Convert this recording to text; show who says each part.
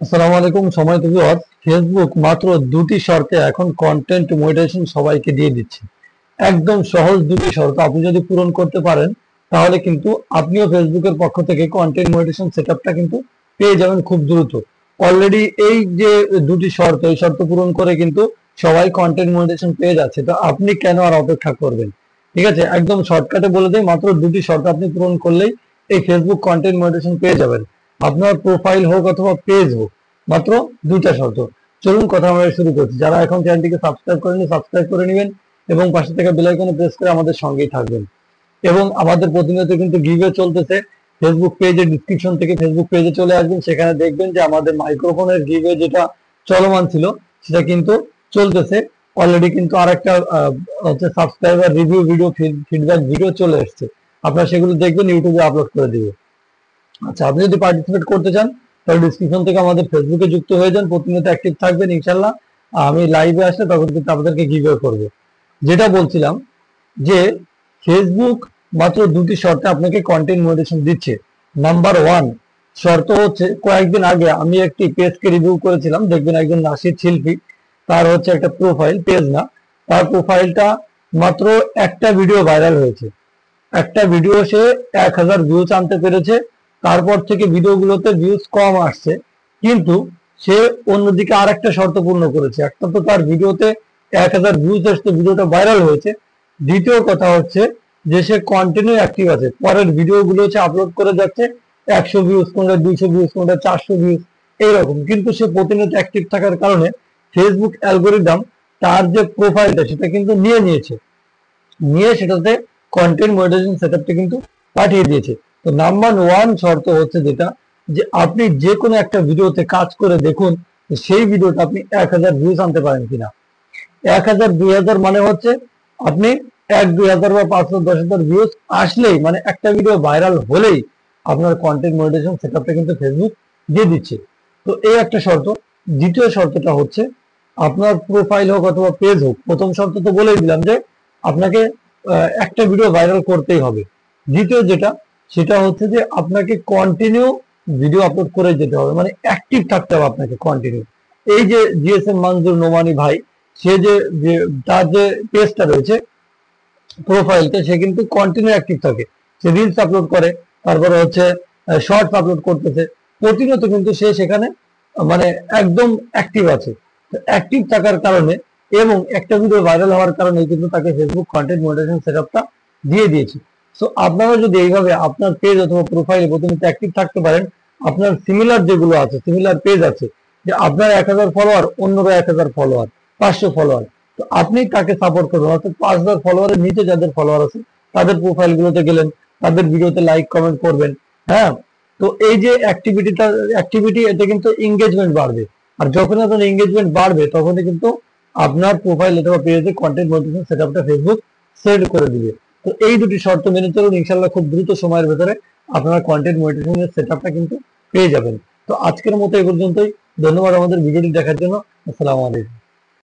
Speaker 1: আসসালামু আলাইকুম। সময় ভিউয়ার্স, ফেসবুক মাত্র দুটি শর্তে এখন কন্টেন্ট মনিটাইজেশন সবাইকে দিয়ে দিচ্ছে। একদম সহজ দুটি শর্ত আপনি যদি পূরণ করতে পারেন তাহলে কিন্তু আপনিও ফেসবুকের পক্ষ থেকে কন্টেন্ট মনিটাইজেশন সেটআপটা কিন্তু পেয়ে যাবেন খুব দ্রুত। অলরেডি এই যে দুটি শর্ত, এই শর্ত পূরণ করে কিন্তু সবাই কন্টেন্ট মনিটাইজেশন পেয়ে যাচ্ছে। তো আপনি কেন আর অপেক্ষা করবেন? ঠিক আছে, একদম শর্টকাটে বলে দেই, মাত্র দুটি শর্ত আপনি পূরণ করলেই এই ফেসবুক কন্টেন্ট মনিটাইজেশন পেয়ে যাবেন। আপনার প্রোফাইল হোক অথবা পেজ হোক, মাত্র দুইটা শর্ত। চলুন কথা আমরা শুরু করছি। যারা এখন চ্যানেলটিকে সাবস্ক্রাইব করেনি সাবস্ক্রাইব করে নেবেন এবং পাশে থেকে বেল আইকনে প্রেস করে আমাদের সঙ্গেই থাকবেন। এবং আমাদের প্রতিনিয়ত কিন্তু গিভওয়ে চলতেছে। ফেসবুক পেজের ডিসক্রিপশন থেকে ফেসবুক পেজে চলে আসবেন, সেখানে দেখবেন যে আমাদের মাইক্রোফোনের গিভওয়ে যেটা চলমান ছিল সেটা কিন্তু চলতেছে। অলরেডি কিন্তু আরেকটা হচ্ছে subscriber review video, feedback video চলে এসেছে। আপনারা সেগুলো দেখবেন, ইউটিউবে আপলোড করে দিবে। আচ্ছা, আপনি যদি পার্টিসিপেট করতে চান তাহলে ডিসক্রিপশন থেকে আমাদের ফেসবুকে যুক্ত হয়ে যান, প্রতিনিয়ত অ্যাক্টিভ থাকবেন ইনশাল্লাহ। আমি লাইভে আসলে তখন কিন্তু আপনাদেরকে গিভওয়ে করব। যেটা বলছিলাম যে ফেসবুক মাত্র দুটি শর্তে আপনাকে কন্টেন্ট মনিটাইজেশন দিচ্ছে। নাম্বার ওয়ান শর্ত হচ্ছে, কয়েকদিন আগে আমি একটি পেজকে রিভিউ করেছিলাম, দেখবেন একজন নাসির শিল্পী, তার হচ্ছে একটা প্রোফাইল, পেজ না, তার প্রোফাইলটা মাত্র একটা ভিডিও ভাইরাল হয়েছে। একটা ভিডিও সে 1000 ভিউজ আনতে পেরেছে। তারপর থেকে ভিডিওগুলোতে ভিউজ কম আসছে, কিন্তু সে অন্যদিকে আর একটা শর্ত পূর্ণ করেছে। একটা তো তার ভিডিওতে 1000 ভিউজ আসছে, ভিডিওটা ভাইরাল হয়েছে। দ্বিতীয় কথা হচ্ছে যে সে কন্টিনিউ অ্যাক্টিভ আছে, পরের ভিডিওগুলো হচ্ছে আপলোড করে যাচ্ছে। 100 ভিউজ, কোনটা 200 ভিউজ, কোনটা 400 ভিউজ, এইরকম। কিন্তু সে প্রতিনিয়ত অ্যাক্টিভ থাকার কারণে ফেসবুক অ্যালগোরিদম তার যে প্রোফাইলটা সেটা কিন্তু নিয়ে সেটাতে কন্টেন্ট মনিটাইজেশন সেটআপটা কিন্তু পাঠিয়ে দিয়েছে। তো নাম্বার ওয়ান শর্ত হচ্ছে যেটা, যে আপনি যে কোনো একটা ভিডিওতে কাজ করে দেখুন সেই ভিডিওটা আপনি 1000 ভিউজ আনতে পারেন কিনা। 1000 2000 মানে হচ্ছে আপনি 1 2000 বা 500 10,000 ভিউজ আসলেই, মানে একটা ভিডিও ভাইরাল হলেই আপনার কন্টেন্ট মনিটাইজেশন সেটআপটা কিন্তু ফেসবুক দিয়ে দিচ্ছে। তো এই একটা শর্ত। দ্বিতীয় শর্তটা হচ্ছে, আপনার প্রোফাইল হোক অথবা পেজ হোক, প্রথম শর্ত তো বলেই দিলাম যে আপনাকে একটা ভিডিও ভাইরাল করতেই হবে। দ্বিতীয় যেটা, সেটা হচ্ছে যে আপনাকে কন্টিনিউ ভিডিও আপলোড করে যেতে হবে, মানে অ্যাক্টিভ থাকতে হবে আপনাকে কন্টিনিউ। এই যে জিএসএম মঞ্জুর নোমানি ভাই, সে যে তার যে পেজটা রয়েছে, প্রোফাইলটা, সে কিন্তু কন্টিনিউ অ্যাক্টিভ থাকে। সে রিলস আপলোড করে, তারপরে হচ্ছে শর্টস আপলোড করতেছে, প্রতিনিয়ত কিন্তু সে সেখানে মানে একদম অ্যাক্টিভ আছে। তো অ্যাক্টিভ থাকার কারণে এবং একটা ভিডিও ভাইরাল হওয়ার কারণে কিন্তু তাকে ফেসবুক কন্টেন্ট মনিটাইজেশন সেটআপটা দিয়ে দিয়েছে। সো আপনারা যদি এইভাবে আপনার পেজ অথবা প্রোফাইলে প্রতিনিয়ত অ্যাক্টিভ থাকতে পারেন, আপনার সিমিলার যেগুলো আছে, সিমিলার পেজ আছে, যে আপনার 1000 ফলোয়ার, অন্যরা 1000 ফলোয়ার, 500 ফলোয়ার, তো আপনি তাকে সাপোর্ট করবেন। অর্থাৎ 5000 ফলোয়ারের নিচে যাদের ফলোয়ার আছে তাদের প্রোফাইল গুলোতে গেলেন, তাদের ভিডিওতে লাইক কমেন্ট করবেন। হ্যাঁ, তো এই যে অ্যাক্টিভিটি, এটা কিন্তু এঙ্গেজমেন্ট বাড়বে। আর যখন আপনার এঙ্গেজমেন্ট বাড়বে তখনই কিন্তু আপনার প্রোফাইল অথবা পেজে কন্টেন্ট মনিটাইজেশন সেটআপটা ফেসবুক সেট করে দিবে। তো এই দুটি শর্ত মেনে চলুন, ইনশাআল্লাহ খুব দ্রুত সময়ের ভেতরে আপনার কন্টেন্ট মনিটাইজেশন সেটআপটা কিন্তু পেয়ে যাবেন। তো আজকের মতো এই পর্যন্তই। ধন্যবাদ আমাদের ভিডিওটি দেখার জন্য। আসসালামু আলাইকুম।